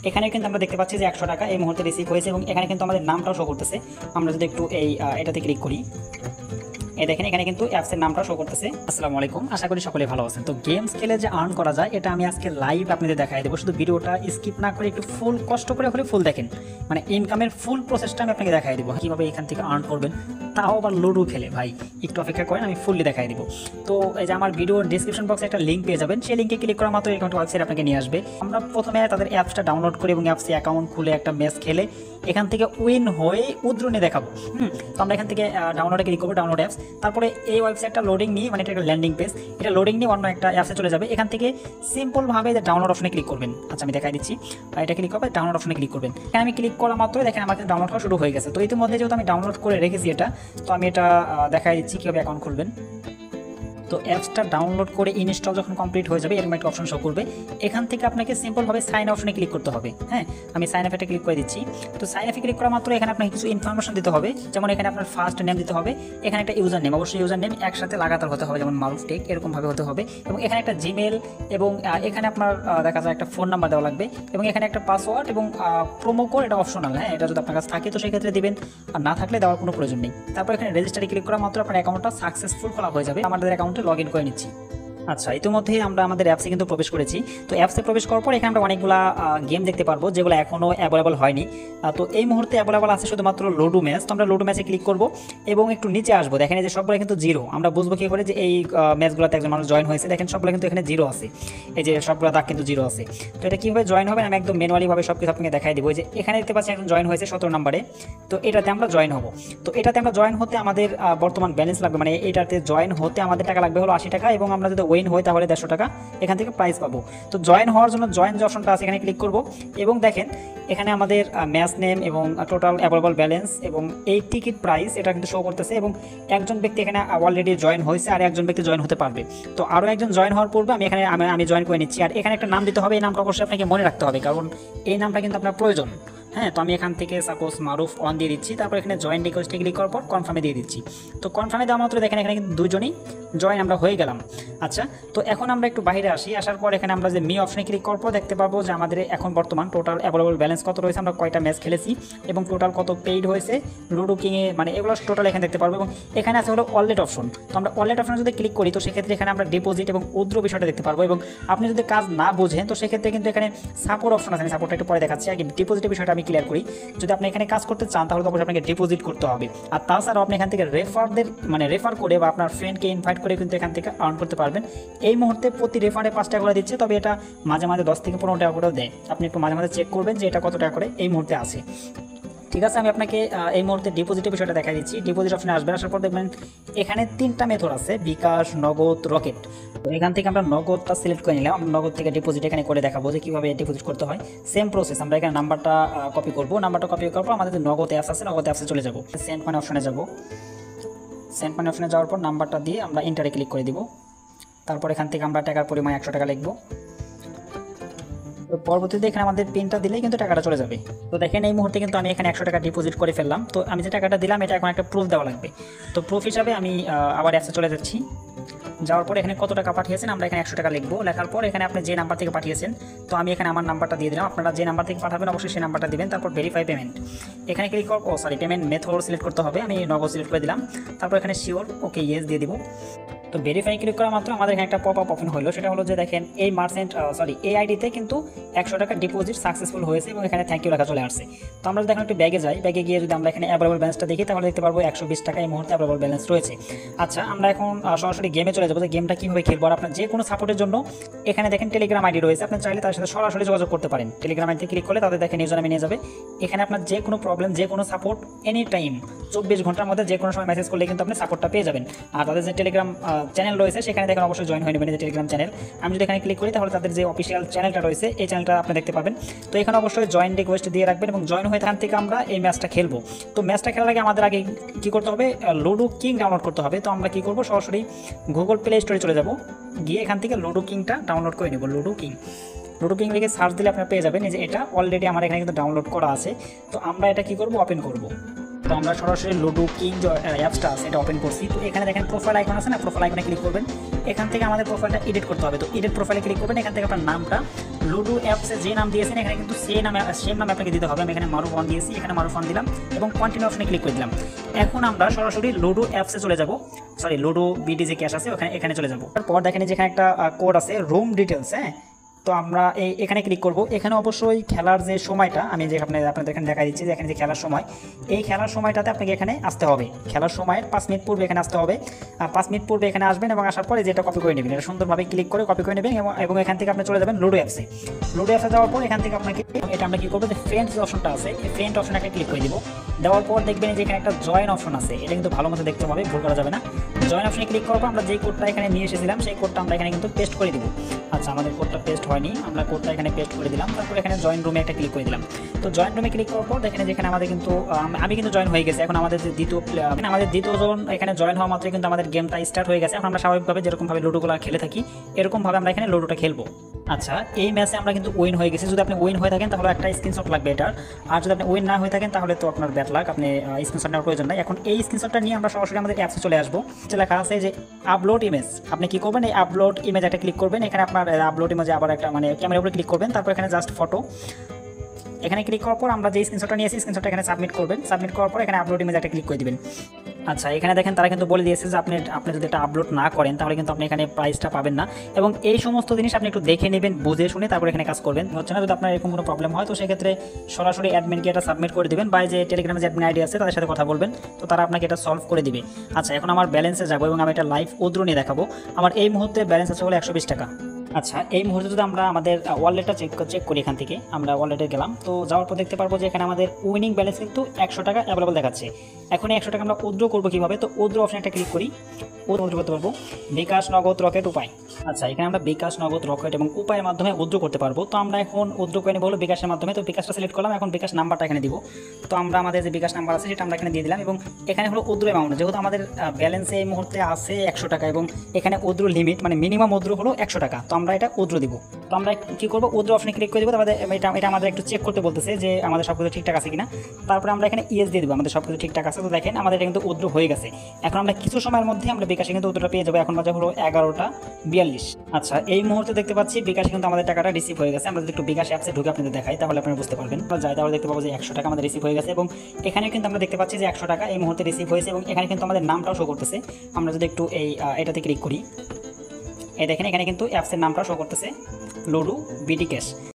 এখানে কিন্তু আমরা দেখতে পাচ্ছি যে 100 টাকা এই মুহূর্তে রিসিভ হয়েছে এবং এখানে কিন্তু আমাদের নামটাও শো করতেছে। আমরা যদি একটু এই এটাতে ক্লিক করি, এই দেখেন এখানে কিন্তু অ্যাপসের নামটা শো করতেছে। আসসালামু আলাইকুম, আশা করি সকলে ভালো আছেন। তো গেমস খেলে যে আর্ন করা যায় এটা আমি আজকে লাইভ আপনাদের দেখাই দেবো। শুধু ভিডিওটা স্কিপ না করে একটু ফুল কষ্ট করে হলে ফুল দেখেন, মানে ইনকামের ফুল প্রসেসটা আমি আপনাকে দেখাই দেবো কীভাবে এখান থেকে আর্ন করবেন, তাও আবার লুডো খেলে। ভাই একটু অপেক্ষা করেন, আমি ফুললি দেখাই দিব। তো এই যে আমার ভিডিওর ডিসক্রিপশন বক্সে একটা লিঙ্ক পেয়ে যাবেন, সেই লিঙ্কে ক্লিক করা মাত্র এরকম একটা ওয়েবসাইট আপনাকে নিয়ে আসবে। আমরা প্রথমে তাদের অ্যাপসটা ডাউনলোড করি এবং অ্যাপসে অ্যাকাউন্ট খুলে একটা ম্যাচ খেলে এখান থেকে উইন হয়ে উদ্রণে দেখাবো। তো আমরা এখান থেকে ডাউনলোডে ক্লিক করবো, ডাউনলোড অ্যাপস। তারপরে এই ওয়েবসাইটটা লোডিং নিয়ে, মানে এটা একটা ল্যান্ডিং পেজ, এটা লোডিং নিয়ে অন্য একটা অ্যাপসে চলে যাবে। এখান থেকে সিম্পলভাবে যে ডাউনলোড অপশনে ক্লিক করবেন। আচ্ছা আমি দেখাই দিচ্ছি, এটা ক্লিক করবে, ডাউনলোড অপশনে ক্লিক করবেন। এখানে আমি ক্লিক করা মাত্র দেখেন আমাদের ডাউনলোড হওয়া শুরু হয়ে গেছে। তো ইতিমধ্যে যেহেতু আমি ডাউনলোড করে রেখেছি এটা, তো আমি এটা দেখাই দিচ্ছি কীভাবে অ্যাকাউন্ট খুলবেন। তো অ্যাপসটা ডাউনলোড করে ইনস্টল যখন কমপ্লিট হয়ে যাবে এরকম একটা অপশন শো করবে। এখান থেকে আপনাকে সিম্পলভাবে সাইন অপশনে ক্লিক করতে হবে। হ্যাঁ, আমি সাইন আপে ক্লিক করে দিচ্ছি। তো সাইন আপে ক্লিক করা মাত্র এখানে আপনাকে কিছু ইনফরমেশন দিতে হবে, যেমন এখানে আপনার ফার্স্ট নেম দিতে হবে, এখানে একটা ইউজার নেম, অবশ্যই ইউজার নেম একসাথে লাগাতার হতে হবে, যেমন মারুফ টেক এরকমভাবে হতে হবে, এবং এখানে একটা জিমেল, এবং এখানে আপনার দেখা যায় একটা ফোন নাম্বার দেওয়া লাগবে, এবং এখানে একটা পাসওয়ার্ড এবং প্রোমো কোড, এটা অপশনাল। হ্যাঁ, এটা যদি আপনার কাছে থাকে তো সেক্ষেত্রে দিবেন, আর না থাকলে দেওয়ার কোনো প্রয়োজন নেই। তারপর এখানে রেজিস্টারে ক্লিক করা মাত্র আপনার অ্যাকাউন্টটা সাকসেসফুল করা হয়ে যাবে। আমাদের অ্যাকাউন্টে লগ ইন করে নিচ্ছি। আচ্ছা, ইতিমধ্যেই আমরা আমাদের অ্যাপসে কিন্তু প্রবেশ করেছি। তো অ্যাপসে প্রবেশ করার পর এখানে আমরা অনেকগুলো গেম দেখতে পারবো যেগুলো এখনও অ্যাভেলেবল হয়নি। তো এই মুহূর্তে অ্যাভেলেবল আছে শুধুমাত্র লুডো ম্যাচ। তো আমরা লুডো ম্যাচে ক্লিক করবো এবং একটু নিচে আসবো। দেখেন যে সবগুলো কিন্তু জিরো। আমরা বুঝবো কী করে যে এই ম্যাচগুলোতে একজন মানুষ জয়েন হয়েছে। দেখেন সবগুলো কিন্তু এখানে জিরো আছে, এই যে সবগুলো দাগ কিন্তু জিরো আছে। তো এটা কীভাবে জয়েন হবে আমি একদম ম্যানুয়ালিভাবে সব কিছু আপনাকে দেখাই দেবো। যে এখানে দেখতে পাচ্ছি একজন জয়েন হয়েছে 17 নম্বরে। তো এটাতে আমরা জয়েন হবো। তো এটাতে আমরা জয়েন হতে আমাদের বর্তমান ব্যালেন্স লাগবে, মানে এটাতে জয়েন হতে আমাদের টাকা লাগবে হলো 80 টাকা, এবং আমরা যদি উইন হই তাহলে 150 টাকা এখান থেকে প্রাইস পাবো। তো জয়েন হওয়ার জন্য জয়েন যে অপশনটা আছে এখানে ক্লিক করব, এবং দেখেন এখানে আমাদের ম্যাচ নেম এবং টোটাল অ্যাভেলেবল ব্যালেন্স এবং এই টিকিট প্রাইস এটা কিন্তু শো করতেছে, এবং একজন ব্যক্তি এখানে অলরেডি জয়েন হয়েছে আর একজন ব্যক্তি জয়েন হতে পারবে। তো আরও একজন জয়েন হওয়ার পূর্বে আমি জয়েন করে নিচ্ছি। আর এখানে একটা নাম দিতে হবে, এই নামটা অবশ্যই আপনাকে মনে রাখতে হবে, কারণ এই নামটা কিন্তু আপনার প্রয়োজন। হ্যাঁ, তো আমি এখান থেকে সাপোজ মারুফ অন দিয়ে দিচ্ছি। তারপর এখানে জয়েন রিকোয়েস্টে ক্লিক করার পর কনফার্মে দিয়ে দিচ্ছি। তো কনফার্মে দেওয়া মাত্র দেখেন এখানে কিন্তু দুজনই জয়েন আমরা হয়ে গেলাম। আচ্ছা, তো এখন আমরা একটু বাইরে আসি। আসার পর এখানে আমরা যে মি অপশনে ক্লিক করার পর দেখতে পাবো যে আমাদের এখন বর্তমান টোটাল অ্যাভেলেবল ব্যালেন্স কত রয়েছে, আমরা কয়টা ম্যাচ খেলেছি এবং টোটাল কত পেইড হয়েছে লুডো কিংয়ে, মানে এগুলো টোটাল এখানে দেখতে পারবো। এবং এখানে আছে হলো ওয়ালেট অপশন। তো আমরা ওয়ালেট অপশনে যদি ক্লিক করি তো সেক্ষেত্রে এখানে আমরা ডিপোজিট এবং উইথড্র বিষয়টা দেখতে পারবো। এবং আপনি যদি কাজ না বোঝেন তো সেক্ষেত্রে কিন্তু এখানে সাপোর্ট অপশন আছে, আমি সাপোর্টটা একটু পরে দেখাচ্ছি। আগে ডিপোজিটের বিষয়টা আমি ক্লিয়ার করি। যদি আপনি এখানে কাজ করতে চান তাহলে তো অবশ্যই আপনাকে ডিপোজিট করতে হবে। আর তাছাড়াও আপনি এখান থেকে রেফার করে বা আপনার ফ্রেন্ডকে ইনভাইট করে কিন্তু এখান থেকে আর্ন করতে পারবেন। এই মুহূর্তে প্রতি রেফারে 5 টাকা করে দিচ্ছে, তবে এটা মাঝে মাঝে 10 থেকে 15 টাকা করে দেয়। আপনি একটু মাঝে মাঝে চেক করবেন যে এটা কত টাকা করে এই মুহূর্তে আছে। ঠিক আছে, আমি আপনাকে এই মুহূর্তে ডিপোজিটের বিষয়টা দেখা দিচ্ছি। ডিপোজিট অপশনে আসবেন, আসার পর দেখবেন এখানে 3টা মেথড আছে, বিকাশ, নগদ, রকেট। তো এখান থেকে আমরা নগদটা সিলেক্ট করে নিলাম। আমরা নগদ থেকে ডিপোজিট এখানে করে দেখাবো যে কীভাবে ডিপোজিট করতে হয়। সেম প্রসেস, আমরা এখানে নাম্বারটা কপি করবো। নাম্বারটা কপি করার পর আমাদের যে নগদ অ্যাপস আছে নগদ অ্যাপসে চলে যাবো। সেন্ড মানি অপশনে যাবো। সেন্ড মানি অপশনে যাওয়ার পর নাম্বারটা দিয়ে আমরা ইন্টারে ক্লিক করে দিব। তারপর এখান থেকে আমরা টাকার পরিমাণ 100 টাকা লিখবো। তো পরবর্তীতে এখানে আমাদের পিনটা দিলেই কিন্তু টাকাটা চলে যাবে। তো দেখেন এই মুহূর্তে কিন্তু আমি এখানে 100 টাকা ডিপোজিট করে ফেললাম। তো আমি যে টাকাটা দিলাম এটা এখন একটা প্রুফ দেওয়া লাগবে। তো প্রুফ হিসাবে আমি আবার অ্যাপসে চলে যাচ্ছি। যাওয়ার পর এখানে কত টাকা পাঠিয়েছেন আমরা এখানে 100 টাকা লিখবো। লেখার পর এখানে আপনি যে নাম্বার থেকে পাঠিয়েছেন তো আমি এখানে আমার নাম্বারটা দিয়ে দিলাম। আপনারা যে নাম্বার থেকে পাঠাবেন অবশ্যই সেই নাম্বারটা দিবেন। তারপর ভেরিফাই পেমেন্ট এখানে ক্লিক করব। পেমেন্ট মেথড সিলেক্ট করতে হবে, আমি নগদ সিলেক্ট করে দিলাম। তারপর এখানে শিওর, ওকে ইয়েস দিয়ে দিব। তো ভেরিফাই ক্লিক করা মাত্র আমাদের এখানে একটা পপ আপ ওপেন হলো। সেটা হলো যে দেখেন এই এই আইডিতে কিন্তু 100 টাকা ডিপোজিট সাকসেসফুল হয়েছে এবং এখানে থ্যাংক ইউ লেখা চলে আসছে। তো আমরা দেখেন একটু ব্যাগে যাই, ব্যাগে গিয়ে যদি আমরা এখানে অ্যাভেলেবল ব্যালেন্সটা দেখি তাহলে দেখতে পারবো 120 টাকা এই মুহূর্তে অ্যাভেলেবল ব্যালেন্স রয়েছে। আচ্ছা, আমরা এখন সরাসরি গেমে চলে যাবো যে গেমটা কীভাবে খেলবো। আর আপনার যে কোনো সাপোর্টের জন্য এখানে দেখেন টেলিগ্রাম আইডি রয়েছে, আপনি চাইলে তার সাথে সরাসরি যোগাযোগ করতে পারেন। টেলিগ্রাম আইডিতে ক্লিক করলে তাদের দেখেন ইউজার নামে নিয়ে যাবে। এখানে আপনার যে কোনো প্রবলেম, যে কোনো সাপোর্ট এনি টাইম 24 ঘন্টার মধ্যে যে কোনো সময় মেসেজ করলে কিন্তু আপনি সাপোর্টটা পেয়ে যাবেন। আর তাদের যে টেলিগ্রাম চ্যানেল রয়েছে সেখানে দেখেন অবশ্যই জয়েন হয়ে নেবেন যে টেলিগ্রাম চ্যানেল। আমি যদি এখানে ক্লিক করি তাহলে তাদের যে অফিসিয়াল চ্যানেলটা রয়েছে এই চ্যানেলটা আপনি দেখতে পাবেন। তো এখানে অবশ্যই জয়েন রিকোয়েস্ট দিয়ে রাখবেন এবং জয়েন হয়ে এখান থেকে আমরা এই ম্যাচটা খেলবো। তো ম্যাচটা খেলার আগে আমাদের আগে কী করতে হবে, লুডো কিং ডাউনলোড করতে হবে। তো আমরা কী করবো, সরাসরি গুগল প্লে স্টোরে চলে যাব, গিয়ে এখান থেকে লুডো কিংটা ডাউনলোড করে নেব। লুডো কিং লিখে সার্চ দিলে আপনারা পেয়ে যাবেন যে এটা অলরেডি আমার এখানে কিন্তু ডাউনলোড করা আছে। তো আমরা এটা কী করবো, ওপেন করবো। তো আমরা সরাসরি লুডো কিং যে অ্যাপসটা আছে এটা ওপেন করছি। তো এখানে দেখেন প্রোফাইল আইকন আছে না, প্রোফাইল আইকনে ক্লিক করবেন। এখান থেকে আমাদের প্রোফাইলটা এডিট করতে হবে। তো এডিট প্রোফাইলে ক্লিক করবেন, এখান থেকে আপনার নামটা লুডো অ্যাপসে যে নাম দিয়েছেন এখানে কিন্তু সেম নামে আপনাকে দিতে হবে। আমি এখানে মারুফ ওয়ান দিয়েছি, এখানে মারুফ ওয়ান দিলাম এবং কন্টিনিউ অপশনে ক্লিক করে দিলাম। এখন আমরা সরাসরি লুডো অ্যাপসে চলে যাব, সরি লুডো বিডি যে ক্যাশ আছে এখানে চলে যাব। তারপর দেখেন যেখানে একটা কোড আছে রুম ডিটেলস, হ্যাঁ, তো আমরা এখানে ক্লিক করব। এখানে অবশ্যই খেলার যে সময়টা আমি যে আপনাদের এখানে দেখা দিচ্ছি যে এখানে যে খেলার সময়, এই খেলার সময়টাতে আপনাকে এখানে আসতে হবে। খেলার সময়ের 5 মিনিট পূর্বে এখানে আসতে হবে। 5 মিনিট পূর্বে এখানে আসবেন এবং আসার পরে যেটা কপি করে নেবেন, এটা সুন্দরভাবে ক্লিক করে কপি করে নেবেন এবং এখান থেকে আপনি চলে যাবেন লুডো অ্যাপসে। লুডো অ্যাপসে যাওয়ার পর এখান থেকে আপনাকে এটা আমরা কী করবো, যে ফ্রেন্ডস যে অপশনটা আছে এই ফ্রেন্ড অপশনে একটা ক্লিক করে দিব। দেওয়ার পর দেখবেন যে এখানে একটা জয়েন অপশন আছে, এটা কিন্তু ভালো মতো দেখতে হবে, ভুল করা যাবে না। জয়েন অপশনে ক্লিক করার পর আমরা যেই কোডটা এখানে নিয়ে এসেছিলাম সেই কোডটা আমরা এখানে কিন্তু পেস্ট করে দিব। আচ্ছা, আমাদের কোডটা পেস্ট হয়নি, আমরা কোডটা এখানে পেস্ট করে দিলাম। তারপর এখানে জয়েন রুমে একটা ক্লিক করে দিলাম। তো জয়েন রুমে ক্লিক করার পর দেখেন যেখানে আমাদের কিন্তু আমি কিন্তু জয়েন হয়ে গেছে। এখন আমাদের যে দ্বিতীয় জন এখানে জয়েন হওয়া মাত্রই কিন্তু আমাদের গেমটা স্টার্ট হয়ে গেছে। এখন আমরা স্বাভাবিকভাবে যেরকমভাবে লুডোগুলো খেলে থাকি এরকমভাবে আমরা এখানে লুডোটা খেলবো। আচ্ছা, এই ম্যাচে আমরা কিন্তু উইন হয়ে গেছি। যদি আপনি উইন হয়ে থাকেন তাহলে একটা স্ক্রিনশট লাগবে এটার, আর যদি আপনি উইন না হয়ে থাকেন তাহলে তো আপনার ব্যাড লাক, আপনি স্ক্রিনশট নেওয়ার প্রয়োজন নাই। এখন এই স্ক্রিনশটটা নিয়ে আমরা সরাসরি আমাদের অ্যাপসে চলে আসবো। লেখা আছে যে আপলোড ইমেজ, আপনি কি করবেন, এই আপলোড ইমেজ একটা ক্লিক করবেন। এখানে আপনার আপলোড ইমেজে আবার একটা ক্যামেরার উপরে ক্লিক করবেন। তারপর এখানে জাস্ট ফটো, এখানে ক্লিক করার পর আমরা যে স্ক্রিনশটটা নিয়েছি স্ক্রিনশটটা এখানে সাবমিট করবেন। সাবমিট করার পর এখানে আপলোড ইমেজ একটা ক্লিক করে দিবেন। আচ্ছা, এখানে দেখেন তারা কিন্তু বলে দিয়েছে যে আপনি যদি এটা আপলোড না করেন তাহলে কিন্তু আপনি এখানে প্রাইসটা পাবেন না। এবং এই সমস্ত জিনিস আপনি একটু দেখে নেবেন, বুঝে শুনে তারপর এখানে কাজ করবেন। হচ্ছে না, যদি আপনার এরকম কোনো প্রবলেম হয় তো সেক্ষেত্রে সরাসরি অ্যাডমিনকে এটা সাবমিট করে দেবেন, বা যে টেলিগ্রামে যে অ্যাডমিন আইডি আছে তাদের সাথে কথা বলবেন, তো তারা আপনাকে এটা সলভ করে দিবে। আচ্ছা, এখন আমার ব্যালেন্সে যাবো এবং আমি এটা লাইভ উইথড্র নিয়ে দেখাবো। আমার এই মুহূর্তে ব্যালেন্স আছে হলো 120 টাকা। আচ্ছা, এই মুহূর্তে যদি আমরা আমাদের ওয়ালেটটা চেক করি, এখান থেকে আমরা ওয়ালেটে গেলাম, তো যাওয়ার পর দেখতে পারবো যে এখানে আমাদের উইনিং ব্যালেন্স কিন্তু 100 টাকা অ্যাভেলেবল দেখাচ্ছে। এখন এই 100 টাকা আমরা উইথড্র করবো কীভাবে, তো উইথড্র অপশনে একটা ক্লিক করি। উইথড্র করতে পারবো বিকাশ, নগদ, রকেট, উপায়। আচ্ছা, এখানে আমরা বিকাশ, নগদ, রকেট এবং উপায়ের মাধ্যমে উইথড্র করতে পারবো। তো আমরা এখন উইথড্র করে নেবো হলো বিকাশের মাধ্যমে। তো বিকাশটা সিলেক্ট করলাম, এখন বিকাশ নাম্বারটা এখানে দিব। তো আমরা আমাদের যে বিকাশ নাম্বার আছে সেটা আমরা এখানে দিয়ে দিলাম এবং এখানে হলো উইথড্র অ্যামাউন্ট, যেহেতু আমাদের ব্যালেন্সে এই মুহূর্তে আছে 100 টাকা এবং এখানে উইথড্র লিমিট মিনিমাম উইথড্র হলো 100 টাকা। তো আমরা এটা উইথড্র দিব। তো আমরা কী করবো, উইথড্র অপশনে ক্লিক করে দেবো। তারপরে এটা আমাদের একটু চেক করতে বলতেছে যে আমাদের সব কিছু ঠিকঠাক আছে কিনা। তারপরে আমরা এখানে ইয়েস দিয়ে দেবো, আমাদের সব কিছু ঠিকঠাক আছে। তো দেখেন আমাদের এটা কিন্তু উইথড্র হয়ে গেছে। এখন আমরা কিছু সময়ের মধ্যে আমরা বিকাশে কিন্তু উইথড্রটা পেয়ে যাবো। এখন বাজে হলো 11:42। আচ্ছা, এই মুহূর্তে দেখতে পাচ্ছি বিকাশে কিন্তু আমাদের টাকাটা রিসিভ হয়ে গেছে। আমরা যদি একটু বিকাশ অ্যাপসে ঢুকে আপনাদের দেখাই তাহলে আপনারা বুঝতে পারবেন। আমরা যাই, তাহলে দেখতে পাবো যে 100 টাকা আমাদের রিসিভ হয়ে গেছে এবং এখানে কিন্তু আমরা দেখতে পাচ্ছি যে 100 টাকা এই মুহূর্তে রিসিভ হয়েছে এবং এখানে কিন্তু আমাদের নামটাও শো করতেছে। আমরা যদি একটু এটাতে ক্লিক করি, এই দেখেন এখানে কিন্তু অ্যাপসের নামটাও শো করতেছে লুডো বিডি ক্যাশ।